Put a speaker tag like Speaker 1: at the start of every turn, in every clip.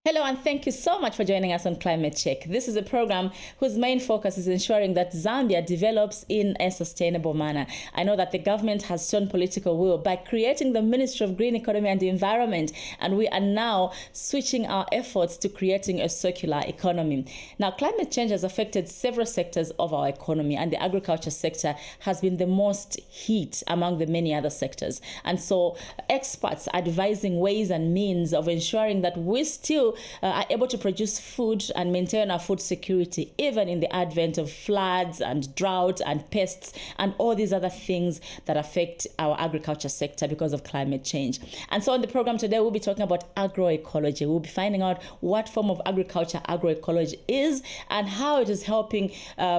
Speaker 1: Hello, and thank you so much for joining us on Climate Check. This is a program whose main focus is ensuring that Zambia develops in a sustainable manner. I know that the government has shown political will by creating the Ministry of Green Economy and the Environment, and we are now switching our efforts to creating a circular economy. Now, climate change has affected several sectors of our economy, and the agriculture sector has been the most hit among the many other sectors. And so experts are advising ways and means of ensuring that we still are able to produce food and maintain our food security, even in the advent of floods and drought and pests and all these other things that affect our agriculture sector because of climate change. And so on the program today, we'll be talking about agroecology. We'll be finding out what form of agriculture agroecology is and how it is helping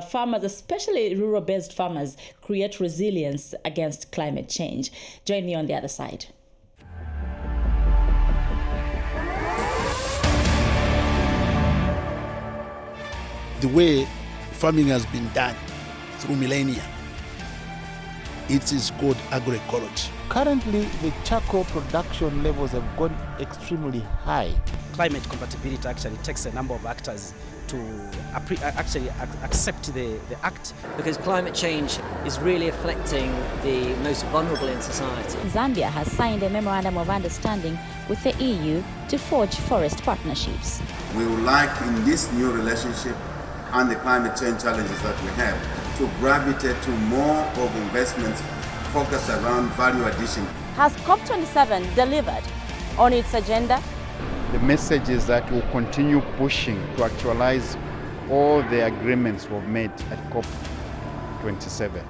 Speaker 1: farmers, especially rural-based farmers, create resilience against climate change. Join me on the other side.
Speaker 2: The way farming has been done through millennia, it is called agroecology.
Speaker 3: Currently, the charcoal production levels have gone extremely high.
Speaker 4: Climate compatibility actually takes a number of actors to actually accept the act.
Speaker 5: Because climate change is really affecting the most vulnerable in society.
Speaker 6: Zambia has signed a memorandum of understanding with the EU to forge forest partnerships.
Speaker 7: We would like in this new relationship and the climate change challenges that we have to gravitate to more of investments focused around value addition.
Speaker 6: Has COP27 delivered on its agenda?
Speaker 3: The message is that we'll continue pushing to actualize all the agreements we've made at COP27.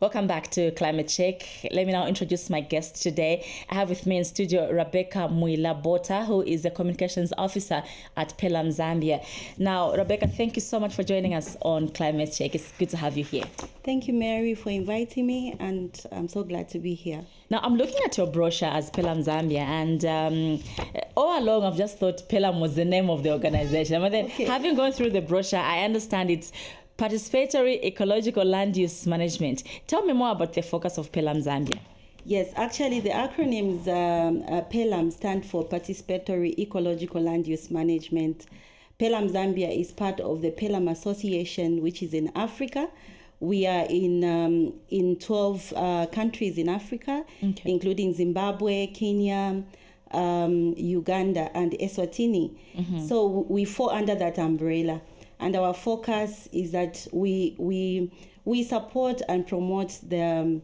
Speaker 1: Welcome back to Climate Check. Let me now introduce my guest today. I have with me in studio Rebecca Mwilabota, who is the Communications Officer at Pelum Zambia. Now, Rebecca, thank you so much for joining us on Climate Check. It's good to have you here.
Speaker 8: Thank you, Mary, for inviting me, and I'm so glad to be here.
Speaker 1: Now, I'm looking at your brochure as Pelum Zambia, and all along I've just thought Pelum was the name of the organization. But then, having gone through the brochure, I understand it's Participatory Ecological Land Use Management. Tell me more about the focus of Pelum Zambia.
Speaker 8: Yes, actually the acronyms Pelum stand for Participatory Ecological Land Use Management. Pelum Zambia is part of the Pelum Association, which is in Africa. We are in 12 countries in Africa, including Zimbabwe, Kenya, Uganda, and Eswatini. So we fall under that umbrella. And our focus is that we support and promote the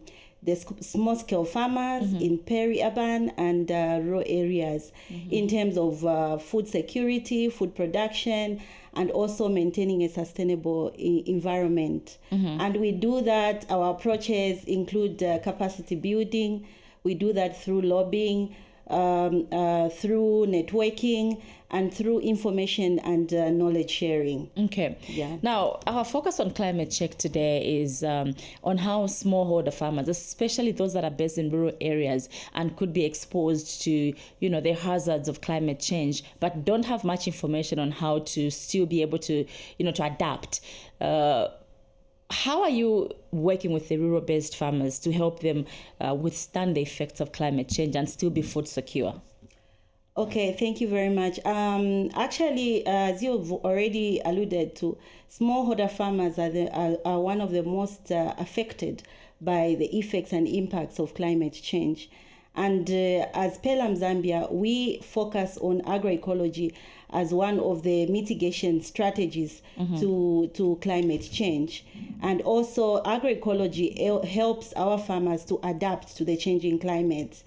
Speaker 8: small-scale farmers in peri-urban and rural areas in terms of food security, food production, and also maintaining a sustainable environment. And we do that. Our approaches include capacity building. We do that through lobbying, through networking, and through information and knowledge sharing.
Speaker 1: Okay.
Speaker 8: Yeah.
Speaker 1: Now, our focus on Climate Check today is on how smallholder farmers, especially those that are based in rural areas and could be exposed to, the hazards of climate change, but don't have much information on how to still be able to, to adapt. How are you working with the rural-based farmers to help them withstand the effects of climate change and still be food secure?
Speaker 8: Okay, thank you very much. Actually, as you've already alluded to, smallholder farmers are one of the most affected by the effects and impacts of climate change. And as Pelum Zambia, we focus on agroecology as one of the mitigation strategies to climate change. And also agroecology helps our farmers to adapt to the changing climate.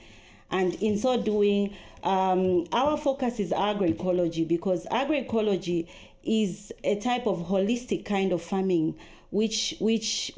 Speaker 8: And in so doing, our focus is agroecology, because agroecology is a type of holistic kind of farming which works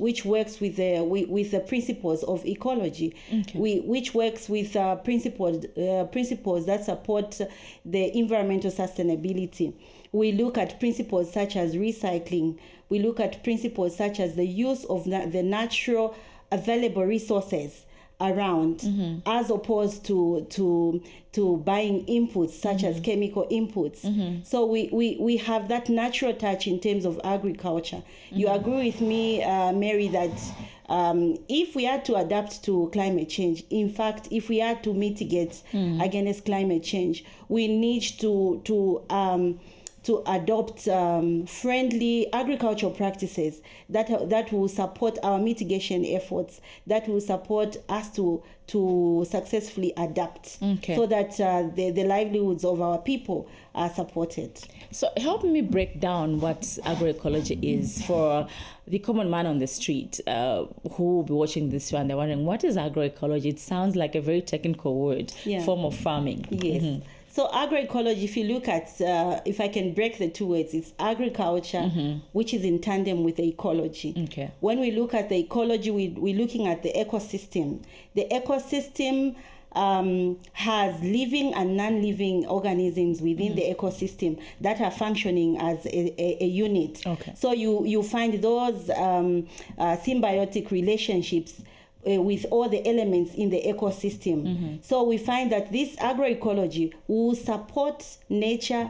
Speaker 8: with the principles of ecology, which works with principles that support the environmental sustainability. We look at principles such as recycling. We look at principles such as the use of the natural available resources around, as opposed to buying inputs such as chemical inputs. So we have that natural touch in terms of agriculture. You agree with me, Mary, that if we are to adapt to climate change, in fact, if we are to mitigate against climate change, we need to adopt friendly agricultural practices that will support our mitigation efforts, that will support us to successfully adapt, so that the livelihoods of our people are supported.
Speaker 1: So help me break down what agroecology is for the common man on the street who will be watching this show and they're wondering, what is agroecology? It sounds like a very technical word, form of farming.
Speaker 8: Yes. So agroecology, if you look at, if I can break the two words, it's agriculture, which is in tandem with the ecology.
Speaker 1: Okay.
Speaker 8: When we look at the ecology, we're looking at the ecosystem. The ecosystem has living and non-living organisms within the ecosystem that are functioning as a unit.
Speaker 1: Okay.
Speaker 8: So you find those symbiotic relationships with all the elements in the ecosystem. So we find that this agroecology will support nature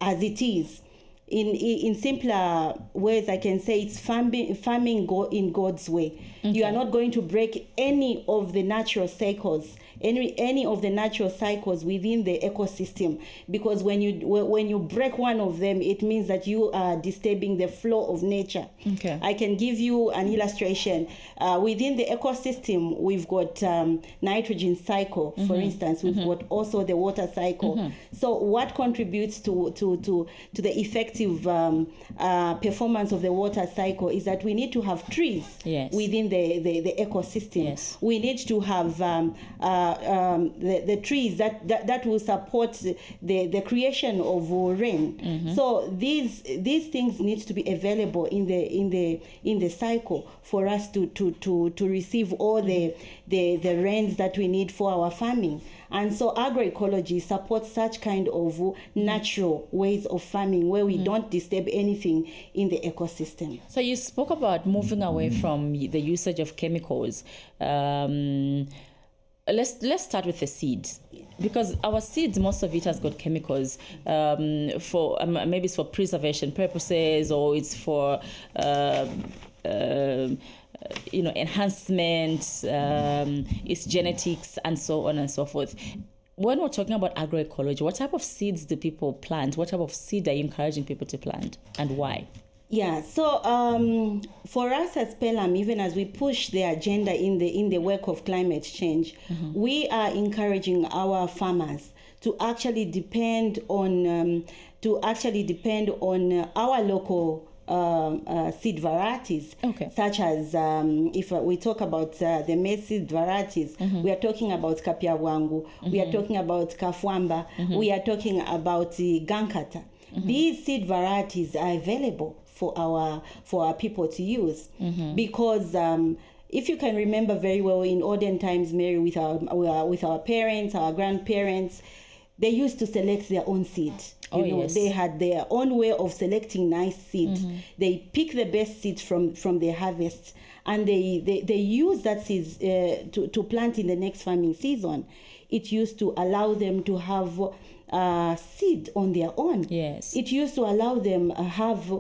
Speaker 8: as it is. In simpler ways, I can say it's farming in God's way. You are not going to break any of the natural cycles, any of the natural cycles within the ecosystem, because when you break one of them, it means that you are disturbing the flow of nature.
Speaker 1: Okay.
Speaker 8: I can give you an illustration. Within the ecosystem, we've got nitrogen cycle, for instance. We've got also the water cycle. So what contributes to the effective performance of the water cycle is that we need to have trees within the ecosystem.
Speaker 1: Yes.
Speaker 8: We need to have the trees that will support the creation of rain. So these things need to be available in the cycle for us to receive all the rains that we need for our farming. And so agroecology supports such kind of natural ways of farming where we don't disturb anything in the ecosystem.
Speaker 1: So you spoke about moving away from the usage of chemicals. Let's start with the seeds, because our seeds, most of it has got chemicals for maybe it's for preservation purposes, or it's for enhancement, it's genetics, and so on and so forth. When we're talking about agroecology, what type of seeds do people plant? What type of seed are you encouraging people to plant, and why?
Speaker 8: Yeah, so for us as Pelum, even as we push the agenda in the work of climate change, we are encouraging our farmers to actually depend on our local seed varieties, such as if we talk about the maize seed varieties, we are talking about Kapiawangu, we are talking about Kafwamba, we are talking about Gankata. These seed varieties are available for our people to use, because if you can remember very well, in olden times, Mary, with our parents, our grandparents, they used to select their own seed. They had their own way of selecting nice seed. They pick the best seeds from their harvest, and they use that seeds to plant in the next farming season. It used to allow them to have seed on their own.
Speaker 1: Yes.
Speaker 8: It used to allow them have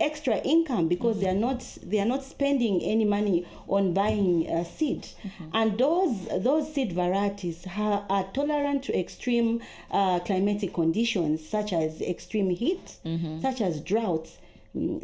Speaker 8: extra income, because they are not spending any money on buying seed. And those seed varieties are tolerant to extreme climatic conditions, such as extreme heat, such as droughts,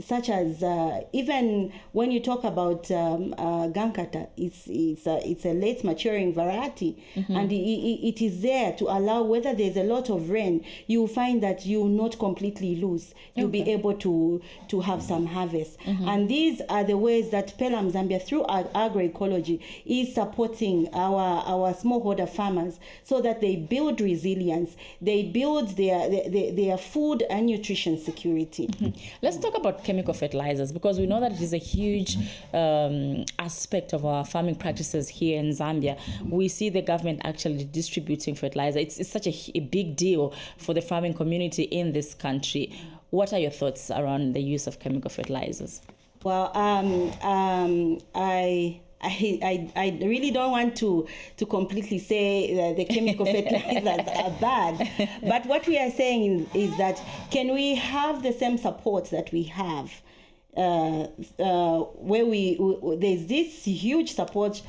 Speaker 8: such as even when you talk about Gankata, it's a late maturing variety, and it is there to allow, whether there's a lot of rain, you will find that you will not completely lose. You'll be able to have some harvest. And these are the ways that Pelum Zambia, through our agroecology, is supporting our smallholder farmers, so that they build resilience, they build their food and nutrition security.
Speaker 1: Let's talk about chemical fertilizers, because we know that it is a huge aspect of our farming practices here in Zambia. We see the government actually distributing fertilizer. It's such a big deal for the farming community in this country. What are your thoughts around the use of chemical fertilizers?
Speaker 8: Well, I really don't want to completely say the chemical fertilizers are bad, but what we are saying is that can we have the same support that we have where there's this huge support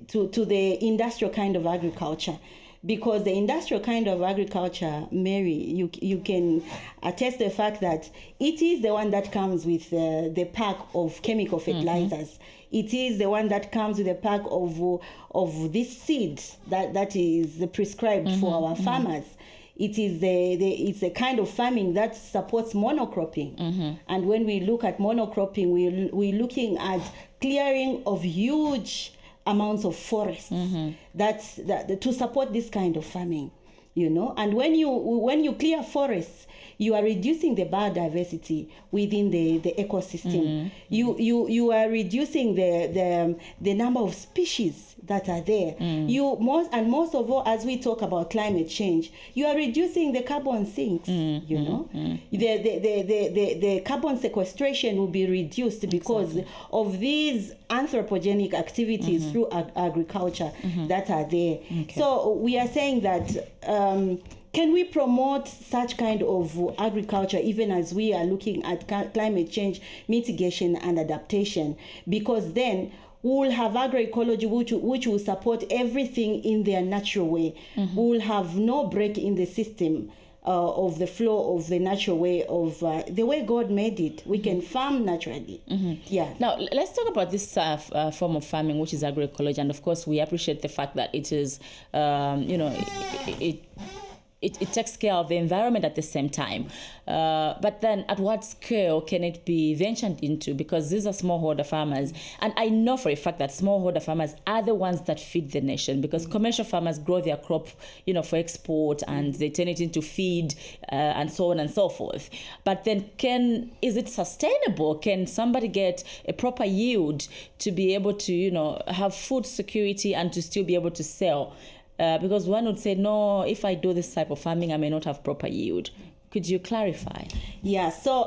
Speaker 8: to the industrial kind of agriculture. Because the industrial kind of agriculture, Mary, you can attest the fact that it is the one that comes with the pack of chemical fertilizers. It is the one that comes with a pack of this seed that is prescribed for our farmers. It is it's a kind of farming that supports monocropping. And when we look at monocropping, we're looking at clearing of huge amounts of forests that to support this kind of farming, and when you clear forests, you are reducing the biodiversity within the ecosystem. You are reducing the number of species that are there. Most of all, as we talk about climate change, you are reducing the carbon sinks. The carbon sequestration will be reduced because of these anthropogenic activities through agriculture that are there. So we are saying that can we promote such kind of agriculture even as we are looking at climate change mitigation and adaptation? Because then we'll have agroecology which will support everything in their natural way. We'll have no break in the system of the flow of the natural way of the way God made it. We can farm naturally. Yeah.
Speaker 1: Now, let's talk about this form of farming, which is agroecology. And of course, we appreciate the fact that it is, it takes care of the environment at the same time. But then at what scale can it be ventured into? Because these are smallholder farmers. And I know for a fact that smallholder farmers are the ones that feed the nation, because commercial farmers grow their crop, for export, and they turn it into feed and so on and so forth. But then is it sustainable? Can somebody get a proper yield to be able to, have food security and to still be able to sell? Because one would say, no, if I do this type of farming, I may not have proper yield. Could you clarify?
Speaker 8: Yeah, so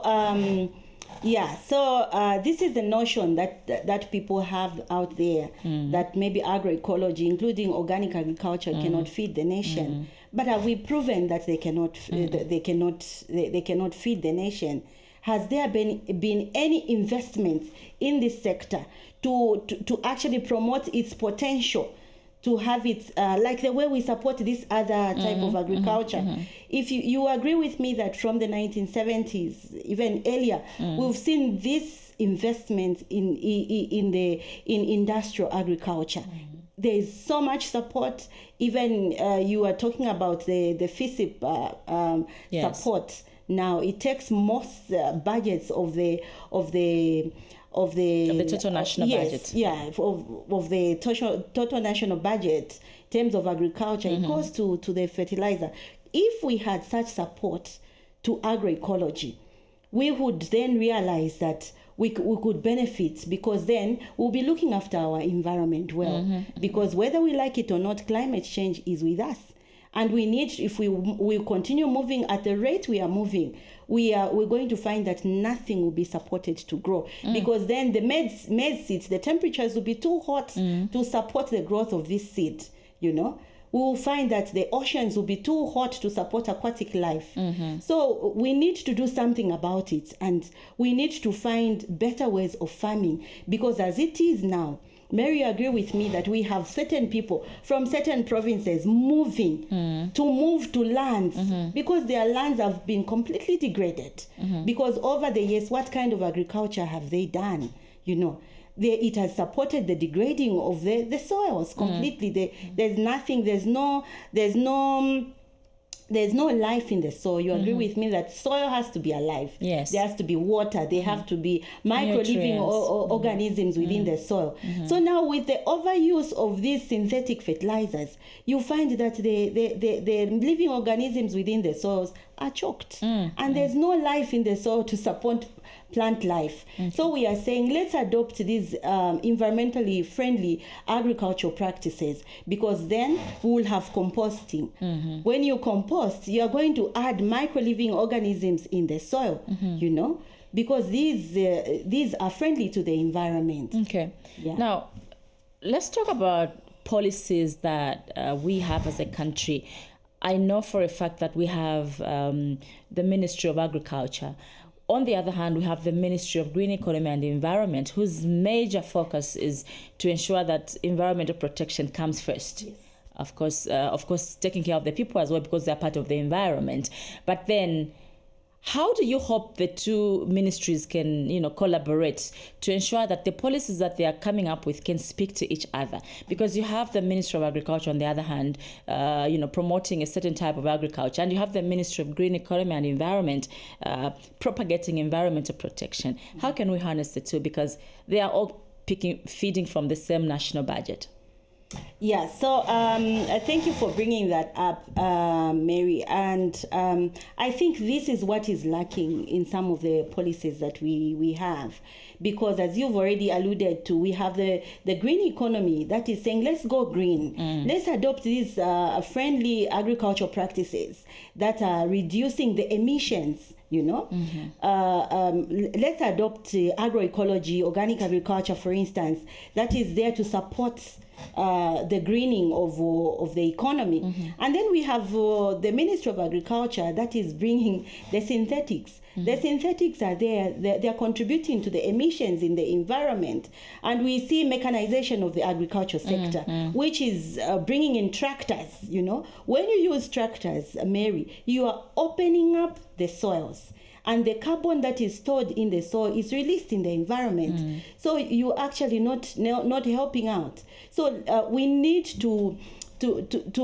Speaker 8: this is the notion that people have out there, that maybe agroecology, including organic agriculture, cannot feed the nation. But have we proven that they cannot they cannot feed the nation? Has there been any investment in this sector to actually promote its potential? To have it like the way we support this other type of agriculture. If you agree with me that from the 1970s, even earlier, we've seen this investment in industrial agriculture. There is so much support. Even you are talking about the FISIP support. Now it takes most budgets of the
Speaker 1: total national budget.
Speaker 8: Yeah, of the total national budget in terms of agriculture, it goes to the fertilizer. If we had such support to agroecology, we would then realize that we could benefit, because then we'll be looking after our environment well. Because whether we like it or not, climate change is with us. And we need, if we continue moving at the rate we are moving, we're going to find that nothing will be supported to grow, because then the maize seeds, the temperatures will be too hot to support the growth of this seed. We will find that the oceans will be too hot to support aquatic life. So we need to do something about it, and we need to find better ways of farming, because as it is now, Mary, you agree with me that we have certain people from certain provinces moving to lands because their lands have been completely degraded. Because over the years, what kind of agriculture have they done? It has supported the degrading of the soils completely. There's nothing. There's no life in the soil. You agree with me that soil has to be alive.
Speaker 1: Yes.
Speaker 8: There has to be water. There have to be micro-living organisms within the soil. So now with the overuse of these synthetic fertilizers, you find that the living organisms within the soils are choked. And there's no life in the soil to support plant life. So we are saying let's adopt these environmentally friendly agricultural practices, because then we will have composting. When you compost, you are going to add micro-living organisms in the soil, because these are friendly to the environment.
Speaker 1: Okay.
Speaker 8: Yeah.
Speaker 1: Now, let's talk about policies that we have as a country. I know for a fact that we have the Ministry of Agriculture. On the other hand, we have the Ministry of Green Economy and Environment, whose major focus is to ensure that environmental protection comes first. Yes. Of course, taking care of the people as well, because they're part of the environment. But then, how do you hope the two ministries can, collaborate to ensure that the policies that they are coming up with can speak to each other? Because you have the Ministry of Agriculture, on the other hand, promoting a certain type of agriculture, and you have the Ministry of Green Economy and Environment propagating environmental protection. How can we harness the two? Because they are all feeding from the same national budget.
Speaker 8: Yeah, so thank you for bringing that up, Mary. And I think this is what is lacking in some of the policies that we have. Because as you've already alluded to, we have the green economy that is saying, let's go green. Let's adopt these friendly agricultural practices that are reducing the emissions. Let's adopt agroecology, organic agriculture, for instance, that is there to support the greening of the economy. And then we have the Ministry of Agriculture that is bringing the synthetics. The synthetics are there. They're contributing to the emissions in the environment. And we see mechanization of the agriculture sector, which is bringing in tractors. When you use tractors, Mary, you are opening up the soils. And the carbon that is stored in the soil is released in the environment. So you're actually not helping out. So we need to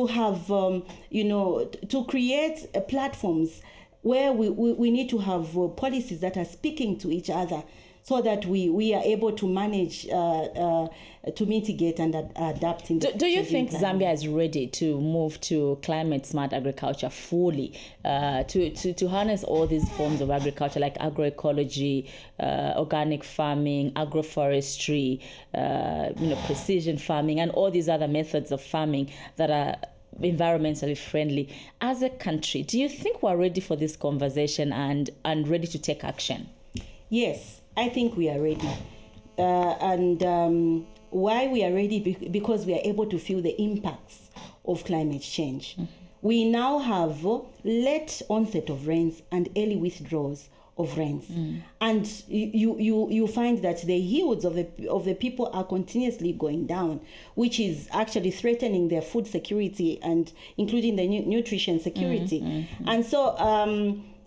Speaker 8: have, to create platforms where we need to have policies that are speaking to each other, so that we are able to manage, to mitigate and adapt.
Speaker 1: Do you think Zambia is ready to move to climate smart agriculture fully, to harness all these forms of agriculture like agroecology, organic farming, agroforestry, precision farming, and all these other methods of farming that are environmentally friendly? As a country, do you think we're ready for this conversation and ready to take action?
Speaker 8: Yes, I think we are ready. And why we are ready? Because we are able to feel the impacts of climate change. We now have late onset of rains and early withdrawals of rains. And you find that the yields of the people are continuously going down, which is actually threatening their food security and including the nutrition security. And so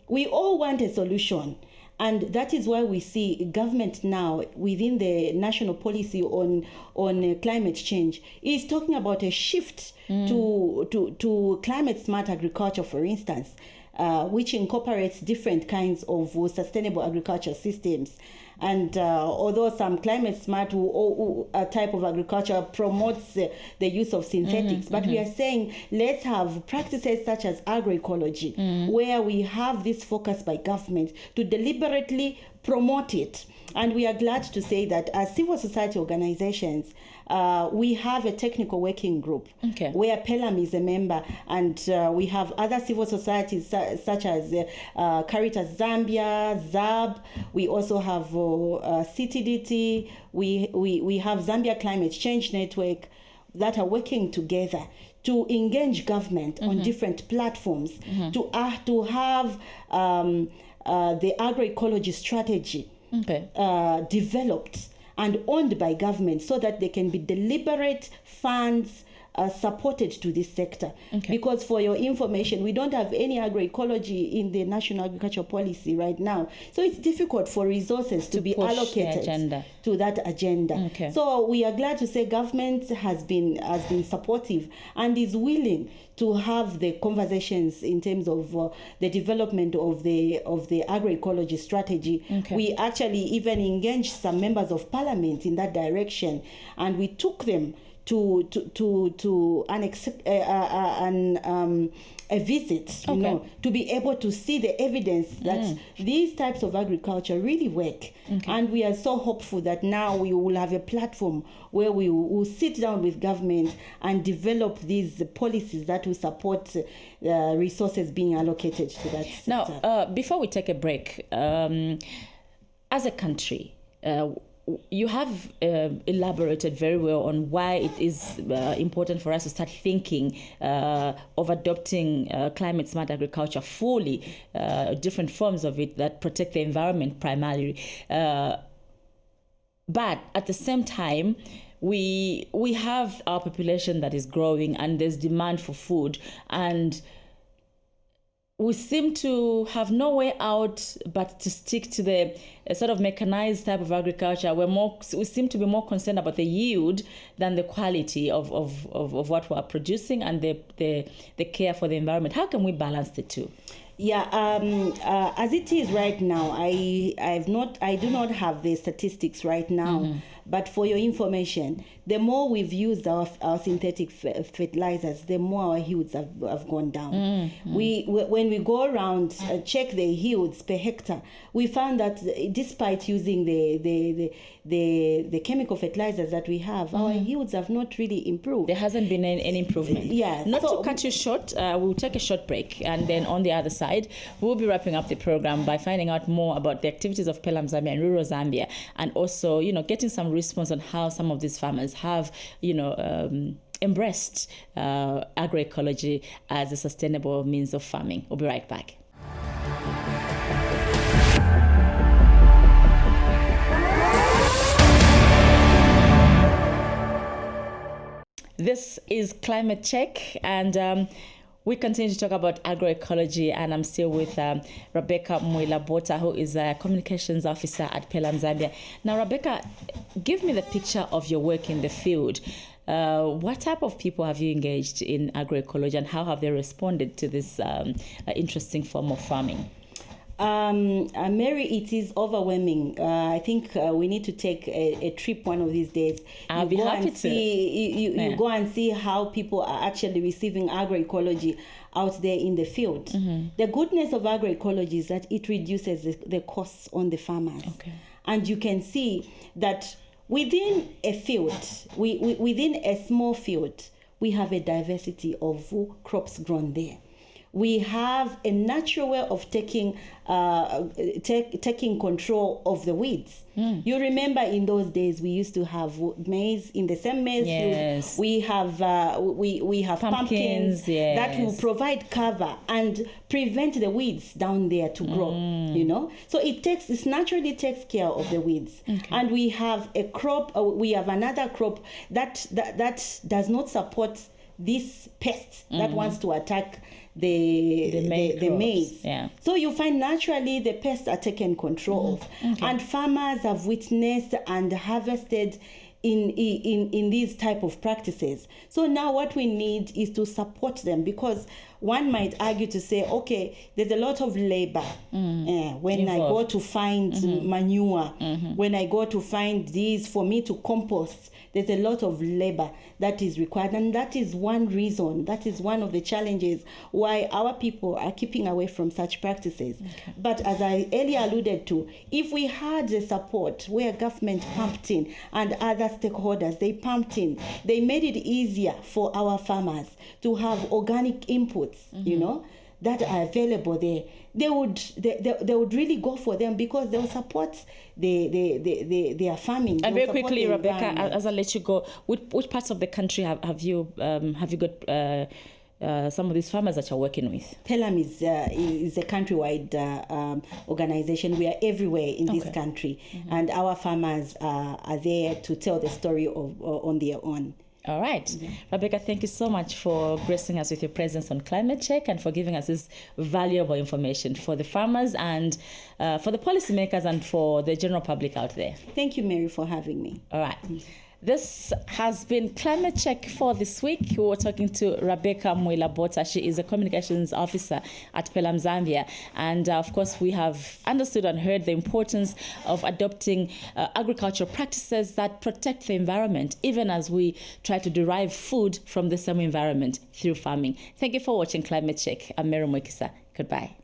Speaker 8: we all want a solution. And that is why we see government now within the national policy on climate change is talking about a shift to climate smart agriculture, for instance, which incorporates different kinds of sustainable agriculture systems. And although some climate smart type of agriculture promotes the use of synthetics, but we are saying let's have practices such as agroecology, where we have this focus by government to deliberately promote it. And we are glad to say that as civil society organizations, we have a technical working group where Pelum is a member, and we have other civil societies such as Pelum Zambia, ZAB. We also have CTDT. We have Zambia Climate Change Network that are working together to engage government on different platforms to have the agroecology strategy developed and owned by government, so that there can be deliberate funds supported to this sector. Because for your information, we don't have any agroecology in the National Agricultural Policy right now. So it's difficult for resources to be allocated to that agenda. So we are glad to say government has been supportive and is willing to have the conversations in terms of the development of the agroecology strategy. We actually even engaged some members of parliament in that direction, and we took them to a visit, to be able to see the evidence that these types of agriculture really work. And we are so hopeful that now we will have a platform where we will sit down with government and develop these policies that will support resources being allocated to that sector.
Speaker 1: Now, before we take a break, as a country, you have elaborated very well on why it is important for us to start thinking of adopting climate smart agriculture fully, different forms of it that protect the environment primarily. But at the same time, we have our population that is growing and there's demand for food, and we seem to have no way out but to stick to the sort of mechanized type of agriculture. We seem to be more concerned about the yield than the quality of what we are producing and the care for the environment. How can we balance the two?
Speaker 8: Yeah, as it is right now, I do not have the statistics right now. But for your information, the more we've used our synthetic fertilizers, the more our yields have gone down. When we go around check the yields per hectare, we found that despite using the chemical fertilizers that we have, our yields have not really improved.
Speaker 1: There hasn't been any improvement.
Speaker 8: Yeah.
Speaker 1: Not to cut you short, we'll take a short break, and then on the other side, we'll be wrapping up the program by finding out more about the activities of Pelum Zambia and rural Zambia, and also, getting some response on how some of these farmers have, embraced agroecology as a sustainable means of farming. We'll be right back. This is Climate Check, and we continue to talk about agroecology, and I'm still with Rebecca Mwila-Bota, who is a communications officer at Pelum Zambia. Now, Rebecca, give me the picture of your work in the field. What type of people have you engaged in agroecology, and how have they responded to this interesting form of farming?
Speaker 8: Mary, it is overwhelming. I think we need to take a trip one of these days.
Speaker 1: I'll be happy to.
Speaker 8: You go and see how people are actually receiving agroecology out there in the field. The goodness of agroecology is that it reduces the costs on the farmers.
Speaker 1: Okay.
Speaker 8: And you can see that within a field, within a small field, we have a diversity of crops grown there. We have a natural way of taking control of the weeds. You remember in those days we used to have maize in the same maize field. We have pumpkins that will provide cover and prevent the weeds down there to grow. So it naturally takes care of the weeds. And we have a crop. We have another crop that does not support this pest that wants to attack the maize.
Speaker 1: Yeah.
Speaker 8: So you find naturally the pests are taken control of, and farmers have witnessed and harvested in these type of practices. So now what we need is to support them, because one might argue to say, okay, there's a lot of labor when I go to find manure, when I go to find these for me to compost. There's a lot of labor that is required, and that is one reason, that is one of the challenges why our people are keeping away from such practices. But as I earlier alluded to, if we had the support where government pumped in and other stakeholders, they pumped in, they made it easier for our farmers to have organic inputs, that are available there, they would really go for them, because they'll support their farming.
Speaker 1: And very quickly, Rebecca, as I let you go, which parts of the country have you got some of these farmers that you're working with?
Speaker 8: Pelum is a countrywide organization. We are everywhere in this country, and our farmers are there to tell the story on their own.
Speaker 1: All right. Rebecca, thank you so much for gracing us with your presence on Climate Check and for giving us this valuable information for the farmers and for the policymakers and for the general public out there.
Speaker 8: Thank you, Mary, for having me.
Speaker 1: All right. This has been Climate Check for this week. We were talking to Rebecca Mwila-Bota. She is a communications officer at Pelum Zambia. And of course, we have understood and heard the importance of adopting agricultural practices that protect the environment, even as we try to derive food from the same environment through farming. Thank you for watching Climate Check. I'm Mary Mwekisa. Goodbye.